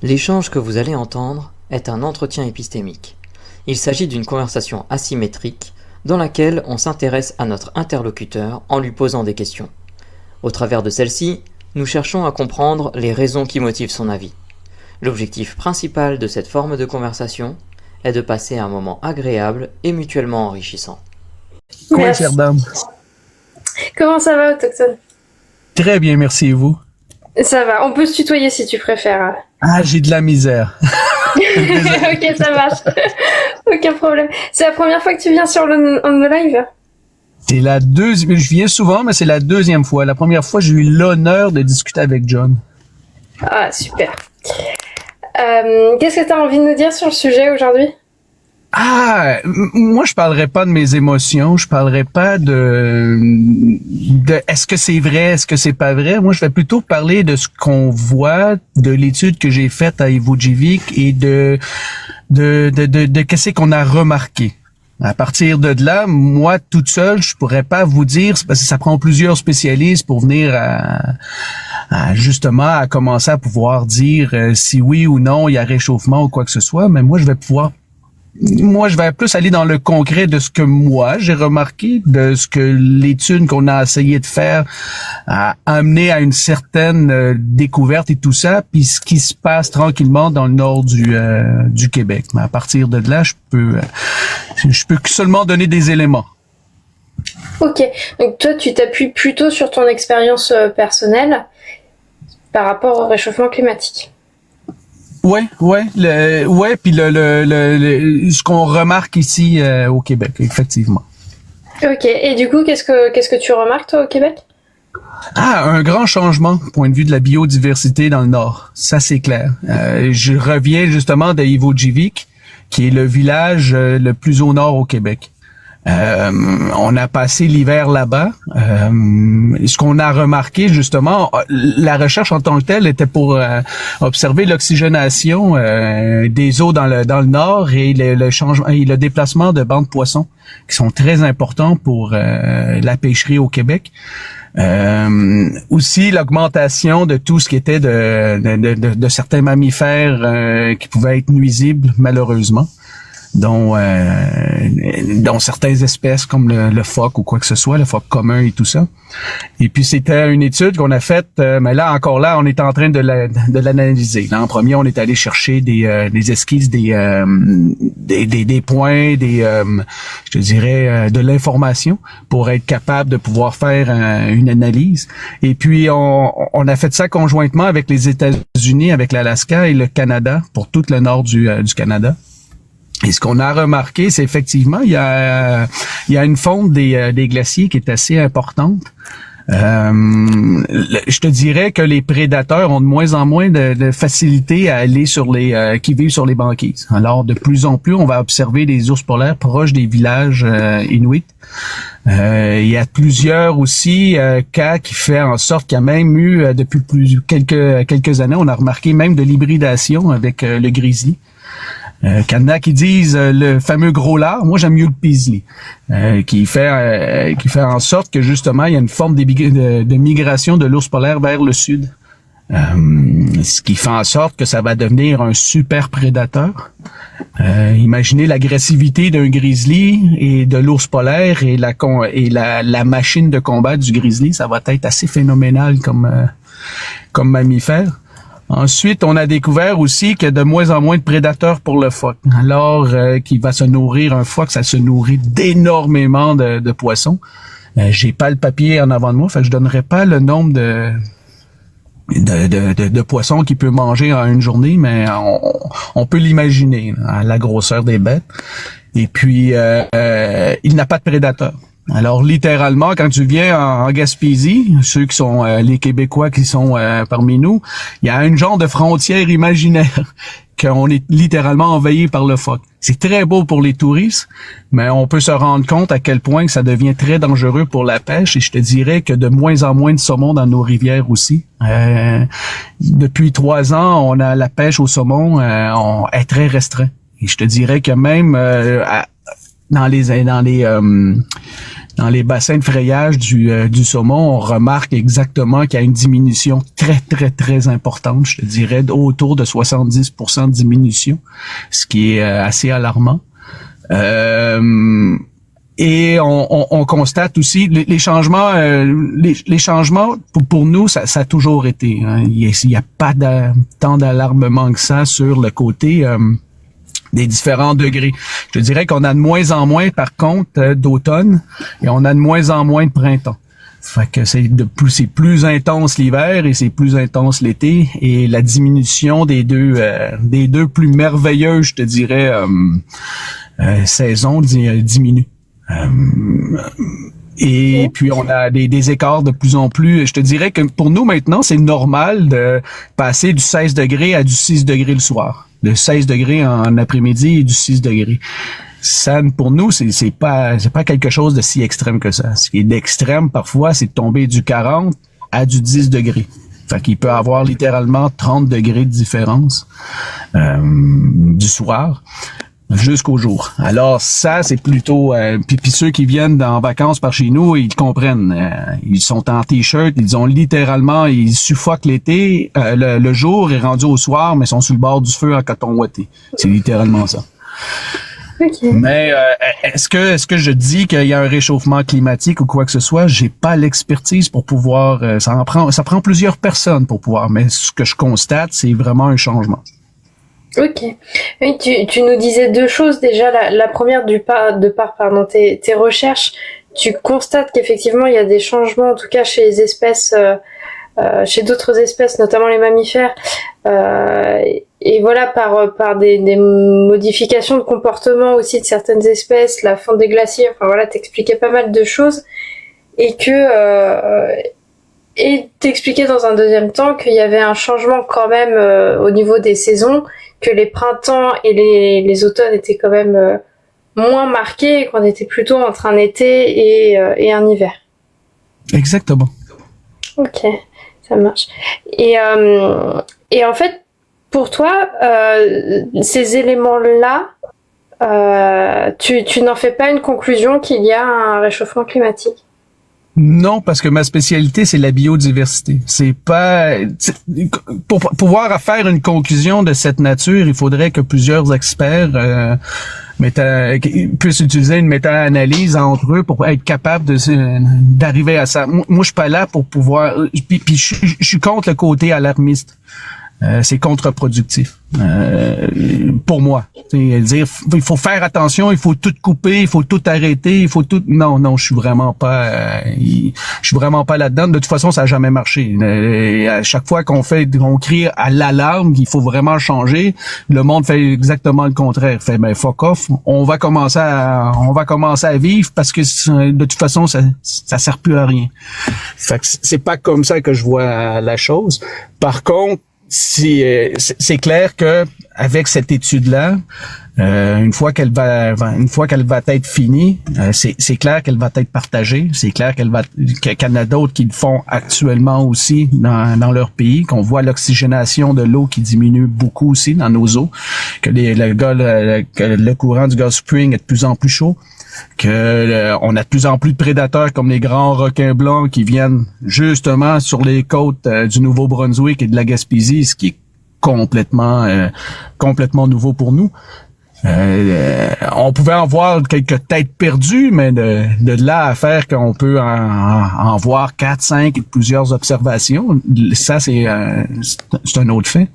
L'échange que vous allez entendre est un entretien épistémique. Il s'agit d'une conversation asymétrique dans laquelle on s'intéresse à notre interlocuteur en lui posant des questions. Au travers de celle-ci, nous cherchons à comprendre les raisons qui motivent son avis. L'objectif principal de cette forme de conversation est de passer un moment agréable et mutuellement enrichissant. Quoi, chère dame? Comment ça va, Autochtone? Très bien, merci, et vous? Ça va, on peut se tutoyer si tu préfères. Ah, j'ai de la misère. Ok, ça marche. Aucun problème. C'est la première fois que tu viens sur le live? C'est la deuxième, je viens souvent, mais c'est la deuxième fois. La première fois, j'ai eu l'honneur de discuter avec John. Ah, super. Qu'est-ce que tu as envie de nous dire sur le sujet aujourd'hui? Moi, je parlerai pas de mes émotions, je parlerai pas de est-ce que c'est vrai, est-ce que c'est pas vrai. Moi, je vais plutôt parler de ce qu'on voit, de l'étude que j'ai faite à Ivujivik et de qu'est-ce qu'on a remarqué. À partir de là, moi, toute seule, je pourrais pas vous dire, parce que ça prend plusieurs spécialistes pour venir justement à commencer à pouvoir dire si oui ou non il y a réchauffement ou quoi que ce soit. Mais moi, je vais plus aller dans le concret de ce que moi j'ai remarqué, de ce que l'étude qu'on a essayé de faire a amené à une certaine découverte et tout ça, puis ce qui se passe tranquillement dans le nord du Québec. Mais à partir de là, je peux seulement donner des éléments. Ok, donc toi tu t'appuies plutôt sur ton expérience personnelle par rapport au réchauffement climatique. Ouais, puis ce qu'on remarque ici au Québec, effectivement. Ok, et du coup, qu'est-ce que tu remarques toi au Québec? Un grand changement du point de vue de la biodiversité dans le nord, ça c'est clair. Je reviens justement de Ivujivik, qui est le village le plus au nord au Québec. On a passé l'hiver là-bas. Ce qu'on a remarqué justement, la recherche en tant que telle était pour observer l'oxygénation des eaux dans le nord et le changement et le déplacement de bancs de poissons qui sont très importants pour la pêcherie au Québec. Aussi l'augmentation de tout ce qui était de certains mammifères qui pouvaient être nuisibles malheureusement. Dont certaines espèces comme le phoque ou quoi que ce soit, le phoque commun et tout ça. Et puis c'était une étude qu'on a faite, mais là on est en train de l'analyser. Là, en premier, on est allé chercher des esquisses, des points, je te dirais de l'information pour être capable de pouvoir faire une analyse. Et puis on a fait ça conjointement avec les États-Unis, avec l'Alaska et le Canada pour tout le nord du Canada. Et ce qu'on a remarqué, c'est effectivement, il y a une fonte des glaciers qui est assez importante. Je te dirais que les prédateurs ont de moins en moins de facilité à aller qui vivent sur les banquises. Alors, de plus en plus, on va observer des ours polaires proches des villages inuits. Il y a plusieurs aussi cas qui fait en sorte qu'il y a même eu, depuis quelques années, on a remarqué même de l'hybridation avec le grizzly. Qu'il y en a qui disent le fameux gros lard, moi j'aime mieux le paisley, qui fait en sorte que justement il y a une forme de migration de l'ours polaire vers le sud, ce qui fait en sorte que ça va devenir un super prédateur. Imaginez l'agressivité d'un grizzly et de l'ours polaire et la machine de combat du grizzly, ça va être assez phénoménal comme mammifère. Ensuite, on a découvert aussi qu'il y a de moins en moins de prédateurs pour le phoque. Alors qu'il va se nourrir, un phoque, ça se nourrit d'énormément de poissons. J'ai pas le papier en avant de moi, fait que je donnerai pas le nombre de poissons qu'il peut manger en une journée, mais on peut l'imaginer à la grosseur des bêtes. Et puis, il n'a pas de prédateurs. Alors, littéralement, quand tu viens en Gaspésie, ceux qui sont les Québécois qui sont parmi nous, il y a une genre de frontière imaginaire qu'on est littéralement envahi par le phoque. C'est très beau pour les touristes, mais on peut se rendre compte à quel point que ça devient très dangereux pour la pêche. Et je te dirais que de moins en moins de saumon dans nos rivières aussi. Depuis 3 ans, on a la pêche au saumon est très restreinte. Et je te dirais que même dans dans les bassins de frayage du saumon, on remarque exactement qu'il y a une diminution très, très, très importante, je te dirais, autour de 70% de diminution, ce qui est assez alarmant. Et on constate aussi les changements. Les changements pour nous, ça a toujours été. Hein. Il y a pas tant d'alarmement que ça sur le côté des différents degrés. Je dirais qu'on a de moins en moins, par contre, d'automne, et on a de moins en moins de printemps. Fait que c'est plus intense l'hiver et c'est plus intense l'été, et la diminution des deux plus merveilleuses, je te dirais, saisons diminue. Et puis on a des écarts de plus en plus. Je te dirais que pour nous maintenant, c'est normal de passer du 16 degrés à du 6 degrés le soir. De 16 degrés en après-midi et du 6 degrés. Ça, pour nous, c'est pas quelque chose de si extrême que ça. Ce qui est extrême parfois, c'est de tomber du 40 à du 10 degrés. Fait qu'il peut avoir littéralement 30 degrés de différence du soir jusqu'au jour. Alors ça, c'est plutôt... puis ceux qui viennent en vacances par chez nous, ils comprennent. Ils sont en t-shirt, ils suffoquent l'été. Le jour est rendu au soir, mais ils sont sur le bord du feu en coton ouaté. C'est littéralement ça. Okay. Mais est-ce que je dis qu'il y a un réchauffement climatique ou quoi que ce soit? J'ai pas l'expertise pour pouvoir... ça prend plusieurs personnes pour pouvoir. Mais ce que je constate, c'est vraiment un changement. Ok. Oui, tu nous disais deux choses déjà. La première, de par tes recherches, tu constates qu'effectivement il y a des changements, en tout cas chez les espèces, chez d'autres espèces, notamment les mammifères, et voilà par des modifications de comportement aussi de certaines espèces, la fonte des glaciers. Enfin voilà, t'expliquais pas mal de choses, et t'expliquais dans un deuxième temps qu'il y avait un changement quand même au niveau des saisons, que les printemps et les automnes étaient quand même moins marqués, et qu'on était plutôt entre un été et un hiver. Exactement. Ok, ça marche. Et en fait, pour toi, ces éléments-là, tu n'en fais pas une conclusion qu'il y a un réchauffement climatique? Non, parce que ma spécialité, c'est la biodiversité. C'est pas... Pour pouvoir faire une conclusion de cette nature, il faudrait que plusieurs experts puissent utiliser une méta-analyse entre eux pour être capable d'arriver à ça. Moi, je suis pas là pour pouvoir... Puis je suis contre le côté alarmiste. C'est contre-productif pour moi. Dire il faut faire attention, il faut tout couper, il faut tout arrêter, il faut tout. Non, je suis vraiment pas là-dedans. De toute façon, ça a jamais marché. À chaque fois qu'on crie à l'alarme qu'il faut vraiment changer, le monde fait exactement le contraire. Fait fuck off. On va commencer à vivre parce que de toute façon ça sert plus à rien. Fait que c'est pas comme ça que je vois la chose. Par contre, c'est clair que avec cette étude-là, une fois qu'elle va être finie, c'est clair qu'elle va être partagée. C'est clair qu'il y en a d'autres qui le font actuellement aussi dans leur pays, qu'on voit l'oxygénation de l'eau qui diminue beaucoup aussi dans nos eaux, que le courant du Gulf Stream est de plus en plus chaud, que on a de plus en plus de prédateurs comme les grands requins blancs qui viennent justement sur les côtes du Nouveau-Brunswick et de la Gaspésie, ce qui est complètement nouveau pour nous. On pouvait en voir quelques têtes perdues, mais de là à faire qu'on peut en voir 4, 5 et plusieurs observations, ça c'est un autre fait.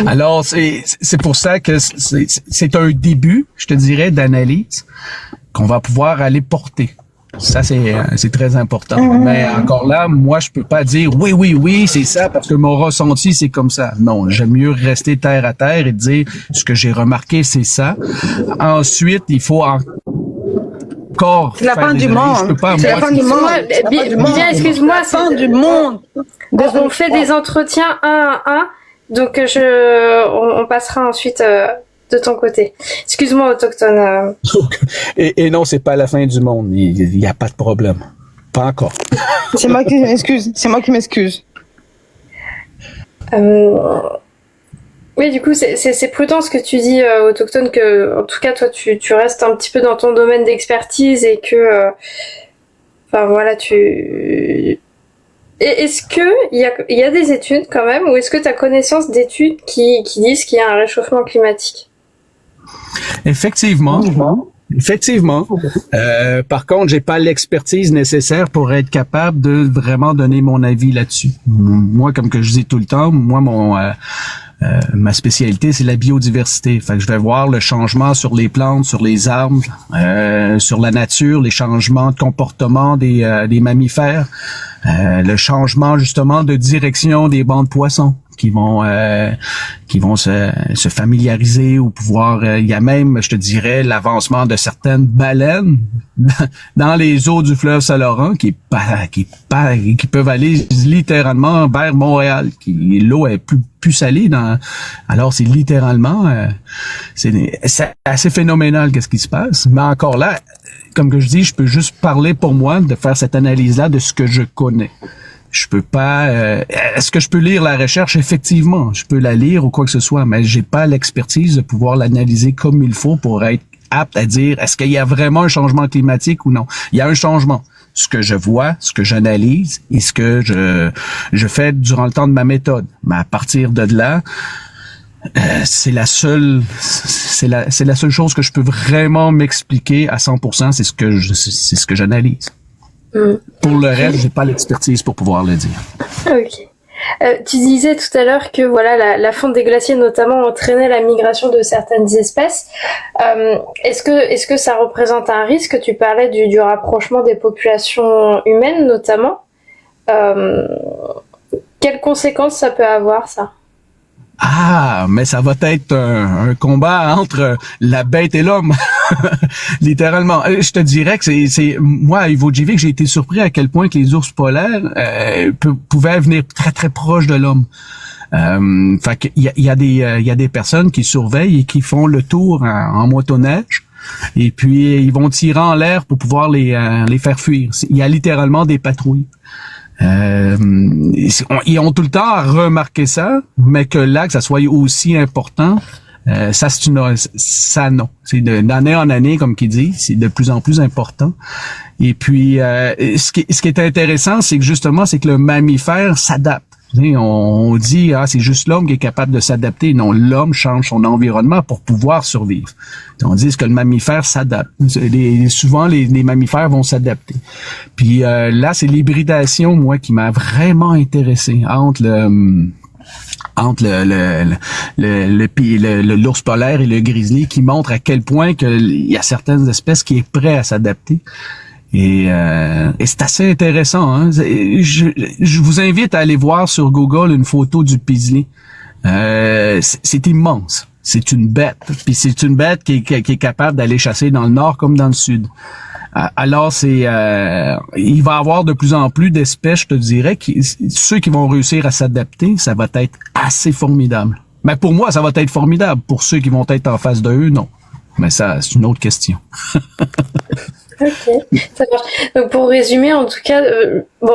Alors, c'est pour ça que c'est un début, je te dirais, d'analyse qu'on va pouvoir aller porter. Ça, c'est très important. Mais encore là, moi, je peux pas dire oui, c'est ça, parce que mon ressenti, c'est comme ça. Non, j'aime mieux rester terre à terre et dire ce que j'ai remarqué, c'est ça. Ensuite, il faut encore... C'est la fin du monde. C'est la fin du monde. Bien, excuse-moi. C'est la fin du monde. On fait des entretiens un à un. Donc on passera ensuite de ton côté. Excuse-moi, autochtone. Et non, c'est pas la fin du monde. Il y a pas de problème. Pas encore. C'est moi qui m'excuse. Oui, du coup, c'est prudent ce que tu dis, autochtone, que, en tout cas, toi, tu restes un petit peu dans ton domaine d'expertise et que, enfin, voilà, est-ce que il y a des études quand même, ou est-ce que tu as connaissance d'études qui disent qu'il y a un réchauffement climatique? Effectivement. Effectivement. Par contre, j'ai pas l'expertise nécessaire pour être capable de vraiment donner mon avis là-dessus. Moi, comme que je dis tout le temps, ma spécialité, c'est la biodiversité. Fait que je vais voir le changement sur les plantes, sur les arbres, sur la nature, les changements de comportement des mammifères, le changement justement de direction des bancs de poissons qui vont se familiariser ou pouvoir, il y a même, je te dirais, l'avancement de certaines baleines dans les eaux du fleuve Saint-Laurent qui peuvent aller littéralement vers Montréal, l'eau est plus salée alors c'est littéralement c'est assez phénoménal qu'est-ce qui se passe, mais encore là, comme que je dis, je peux juste parler pour moi de faire cette analyse là de ce que je connais. Je peux pas. Est-ce que je peux lire la recherche? Effectivement, je peux la lire ou quoi que ce soit, mais j'ai pas l'expertise de pouvoir l'analyser comme il faut pour être apte à dire est-ce qu'il y a vraiment un changement climatique ou non. Il y a un changement. Ce que je vois, ce que j'analyse et ce que je fais durant le temps de ma méthode. Mais à partir de là, c'est la seule chose que je peux vraiment m'expliquer à 100%. C'est ce que j'analyse. Pour le reste, j'ai pas l'expertise pour pouvoir le dire. Ok. Tu disais tout à l'heure que voilà la fonte des glaciers notamment entraînait la migration de certaines espèces. Est-ce que ça représente un risque? Tu parlais du rapprochement des populations humaines notamment. Quelles conséquences ça peut avoir, ça? Ah, mais ça va être un combat entre la bête et l'homme, littéralement. Je te dirais que c'est moi à Iwo-Jivik, j'ai été surpris à quel point que les ours polaires pouvaient venir très très proches de l'homme. Fait qu'il y a des personnes qui surveillent et qui font le tour en motoneige. Et puis ils vont tirer en l'air pour pouvoir les faire fuir. Il y a littéralement des patrouilles. Ils ont tout le temps remarqué ça, mais que là, que ça soit aussi important, ça non. C'est d'année en année, comme qu'ils disent, c'est de plus en plus important. Et puis, ce qui est intéressant, c'est que justement, c'est que le mammifère s'adapte. On dit c'est juste l'homme qui est capable de s'adapter. Non, l'homme change son environnement pour pouvoir survivre. On dit que le mammifère s'adapte. Souvent, les mammifères vont s'adapter. Puis là, c'est l'hybridation, moi, qui m'a vraiment intéressé entre l'ours polaire et le grizzly, qui montre à quel point il y a certaines espèces qui est prêt à s'adapter. Et c'est assez intéressant. Hein? Je vous invite à aller voir sur Google une photo du Pizzly. C'est immense. C'est une bête. Puis c'est une bête qui est capable d'aller chasser dans le nord comme dans le sud. Alors il va y avoir de plus en plus d'espèces, je te dirais, ceux qui vont réussir à s'adapter, ça va être assez formidable. Mais pour moi, ça va être formidable. Pour ceux qui vont être en face d'eux, non. Mais ça, c'est une autre question. Ok, ça marche. Donc pour résumer, en tout cas,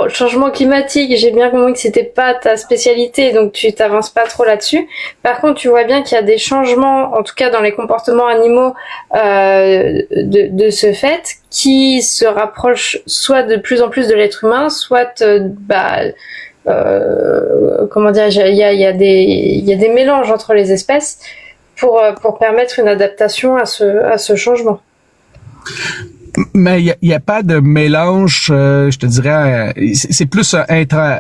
changement climatique, j'ai bien compris que c'était pas ta spécialité, donc tu t'avances pas trop là-dessus. Par contre, tu vois bien qu'il y a des changements, en tout cas dans les comportements animaux, de ce fait, qui se rapprochent soit de plus en plus de l'être humain, soit, comment dire, il y a des mélanges entre les espèces pour permettre une adaptation à ce changement. Mais il y a pas de mélange, je te dirais, c'est plus intra.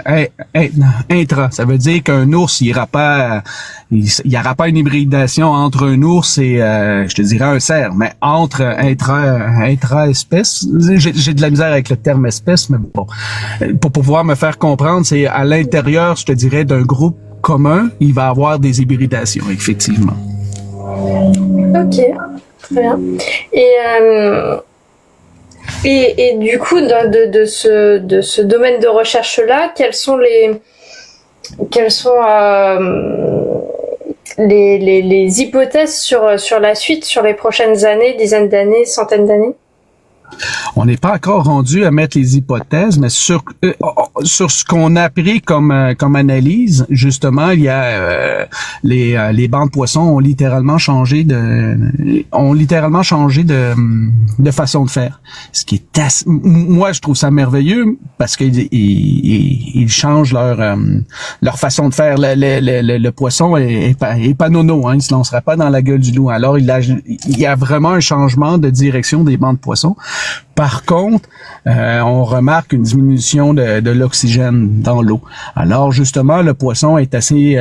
Ça veut dire qu'un ours, il y aura pas une hybridation entre un ours et, je te dirais, un cerf, mais entre intra-espèces. J'ai de la misère avec le terme espèce, mais bon, pour pouvoir me faire comprendre, c'est à l'intérieur, je te dirais, d'un groupe commun, il va avoir des hybridations, effectivement. Ok, très bien. Et du coup, de ce domaine de recherche-là, quelles sont les hypothèses sur la suite, sur les prochaines années, dizaines d'années, centaines d'années? on n'est pas encore rendu à mettre les hypothèses, mais sur ce qu'on a pris comme analyse, justement, il y a les bancs de poissons ont littéralement changé de façon de faire. Ce qui est moi je trouve ça merveilleux parce qu'ils changent leur façon de faire. Le poisson est pas nono, hein, il se lancera pas dans la gueule du loup. Alors il y a vraiment un changement de direction des bancs de poissons. Par contre, on remarque une diminution de l'oxygène dans l'eau. Alors justement, le poisson est assez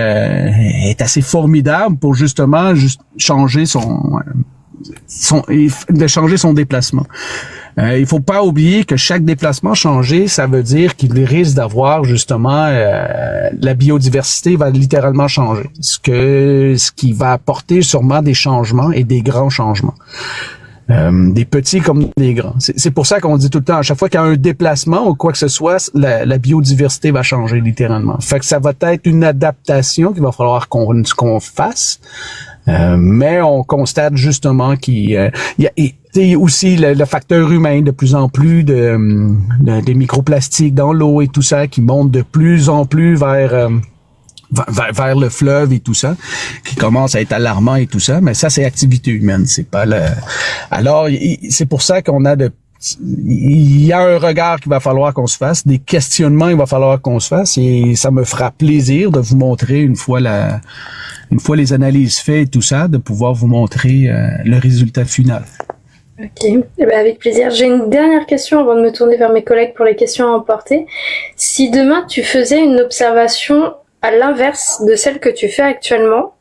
formidable pour justement changer son déplacement. Il faut pas oublier que chaque déplacement changé, ça veut dire qu'il risque d'avoir justement la biodiversité va littéralement changer. Ce qui va apporter sûrement des changements et des grands changements. Des petits comme des grands. C'est pour ça qu'on dit tout le temps, à chaque fois qu'il y a un déplacement ou quoi que ce soit, la biodiversité va changer littéralement. Fait que ça va être une adaptation qu'il va falloir qu'on fasse. Mais on constate justement qu'il y a aussi le facteur humain, de plus en plus des microplastiques dans l'eau et tout ça qui monte de plus en plus vers le fleuve et tout ça, qui commence à être alarmant et tout ça, mais ça c'est activité humaine, c'est pas alors c'est pour ça qu'on a il y a un regard qu'il va falloir qu'on se fasse, des questionnements il va falloir qu'on se fasse, et ça me fera plaisir de vous montrer une fois les analyses faites et tout ça, de pouvoir vous montrer le résultat final. Ok, eh ben avec plaisir. J'ai une dernière question avant de me tourner vers mes collègues pour les questions à emporter. Si demain tu faisais une observation à l'inverse de celle que tu fais actuellement,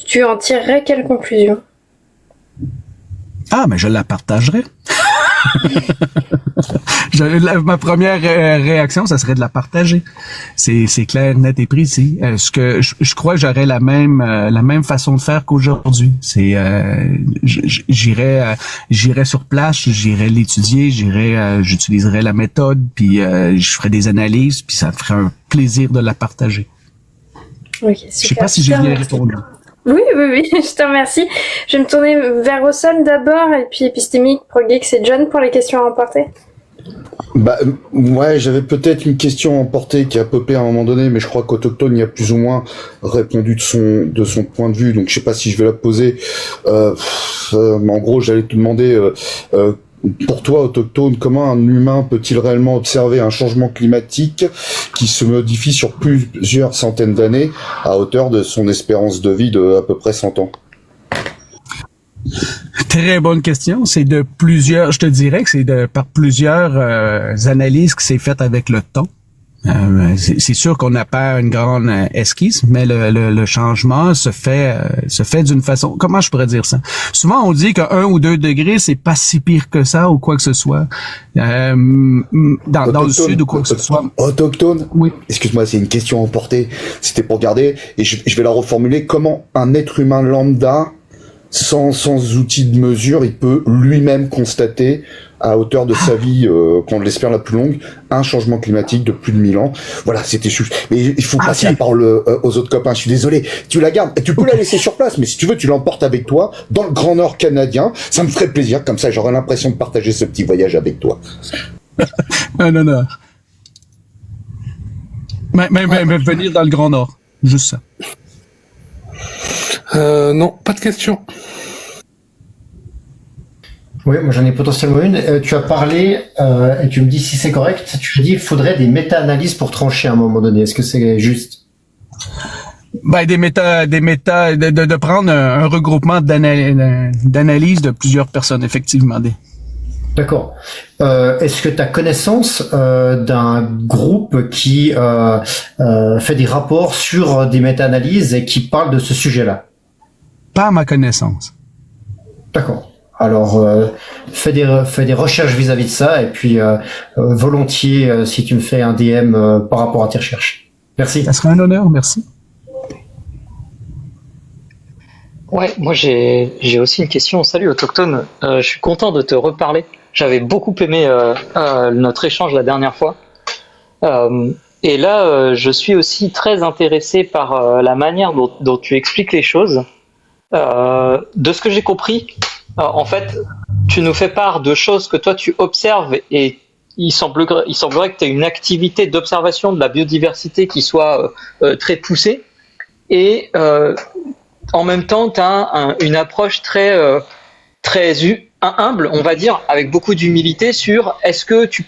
tu en tirerais quelle conclusion? Ah, mais je la partagerai. Ma première réaction, ça serait de la partager. C'est clair, net et précis. Ce que je crois que j'aurais la même façon de faire qu'aujourd'hui. C'est j'irais sur place, j'irais l'étudier, j'utiliserais la méthode, puis je ferais des analyses, puis ça me ferait un plaisir de la partager. Ok, super. Je sais pas si j'ai bien répondu. Oui, je te remercie. Je vais me tourner vers Rossol d'abord, et puis Épistémique, ProGeeks et John pour les questions à emporter. Ouais, j'avais peut-être une question à emporter qui a popé à un moment donné, mais je crois qu'Autochtone y a plus ou moins répondu de son point de vue, donc je sais pas si je vais la poser. En gros, j'allais te demander, pour toi, Autochtone, comment un humain peut-il réellement observer un changement climatique qui se modifie sur plusieurs centaines d'années à hauteur de son espérance de vie de à peu près 100 ans? Très bonne question. C'est je te dirais que c'est par plusieurs analyses qui s'est faite avec le temps. C'est sûr qu'on n'a pas une grande esquisse, mais le changement se fait d'une façon. Comment je pourrais dire ça? Souvent, on dit que 1 ou 2 degrés, c'est pas si pire que ça ou quoi que ce soit. Dans le sud ou quoi que ce soit. Autochtone? Oui. Excuse-moi, c'est une question à emporter. C'était pour garder, et je vais la reformuler. Comment un être humain lambda, sans outil de mesure, il peut lui-même constater, à hauteur de sa vie, qu'on l'espère la plus longue, un changement climatique de plus de 1000 ans. Voilà, c'était juste. Mais il faut passer la parole aux autres copains. Je suis désolé. Tu la gardes. Tu peux la laisser sur place, mais si tu veux, tu l'emportes avec toi dans le Grand Nord canadien. Ça me ferait plaisir. Comme ça, j'aurais l'impression de partager ce petit voyage avec toi. Un honneur. Mais venir dans le Grand Nord. Juste ça. Non, pas de questions. Oui, moi j'en ai potentiellement une. Tu as parlé, et tu me dis si c'est correct, tu as dit qu'il faudrait des méta-analyses pour trancher à un moment donné. Est-ce que c'est juste? De prendre un regroupement d'analyses de plusieurs personnes, effectivement. D'accord. Est-ce que tu as connaissance d'un groupe qui fait des rapports sur des méta-analyses et qui parle de ce sujet-là? Pas à ma connaissance. D'accord. Alors, fais des recherches vis-à-vis de ça, et puis volontiers si tu me fais un DM par rapport à tes recherches. Merci. Ça serait un honneur, merci. Ouais, moi j'ai aussi une question. Salut Autochtone, je suis content de te reparler. J'avais beaucoup aimé notre échange la dernière fois. Et là, je suis aussi très intéressé par la manière dont tu expliques les choses. De ce que j'ai compris, en fait, tu nous fais part de choses que toi tu observes et il semblerait que tu aies une activité d'observation de la biodiversité qui soit très poussée et en même temps tu as une approche très humble, on va dire, avec beaucoup d'humilité sur qu'est-ce que tu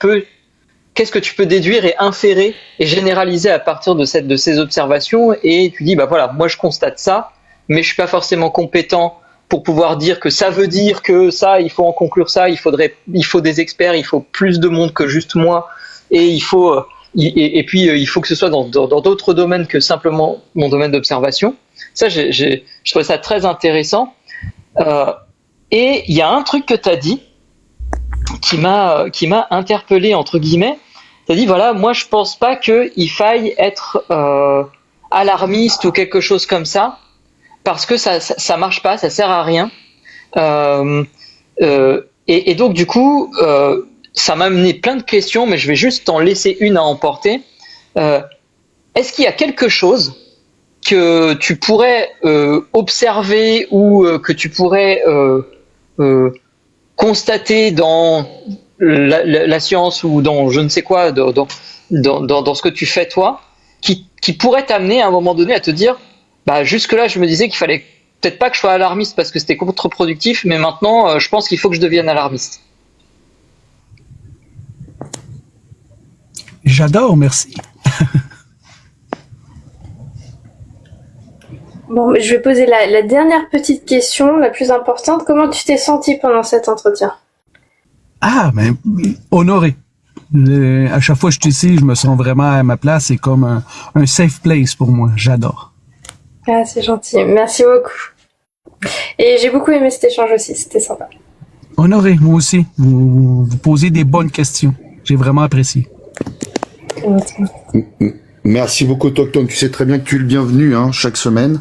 peux déduire et inférer et généraliser à partir de ces observations, et tu dis bah voilà, moi je constate ça, mais je suis pas forcément compétent pour pouvoir dire que ça veut dire que ça, il faut en conclure ça, il faut des experts, il faut plus de monde que juste moi, et il faut que ce soit dans d'autres domaines que simplement mon domaine d'observation. Ça, je trouvais ça très intéressant. Et il y a un truc que tu as dit qui m'a interpellé entre guillemets. Tu as dit voilà, moi je pense pas qu'il faille être alarmiste ou quelque chose comme ça, parce que ça marche pas, ça sert à rien. Et donc du coup, ça m'a amené plein de questions, mais je vais juste t'en laisser une à emporter. Est-ce qu'il y a quelque chose que tu pourrais observer ou que tu pourrais constater dans la science ou dans je ne sais quoi, dans ce que tu fais toi, qui pourrait t'amener à un moment donné à te dire bah jusque-là je me disais qu'il fallait peut-être pas que je sois alarmiste parce que c'était contre-productif, mais maintenant je pense qu'il faut que je devienne alarmiste. J'adore, merci. Bon, je vais poser la dernière petite question, la plus importante. Comment tu t'es senti pendant cet entretien? Ah, ben, honoré. À chaque fois que je suis ici, je me sens vraiment à ma place. C'est comme un safe place pour moi. J'adore. Ah, c'est gentil. Merci beaucoup. Et j'ai beaucoup aimé cet échange aussi. C'était sympa. Honoré, moi aussi. Vous posez des bonnes questions. J'ai vraiment apprécié. Merci beaucoup, Tocton. Tu sais très bien que tu es le bienvenu chaque semaine.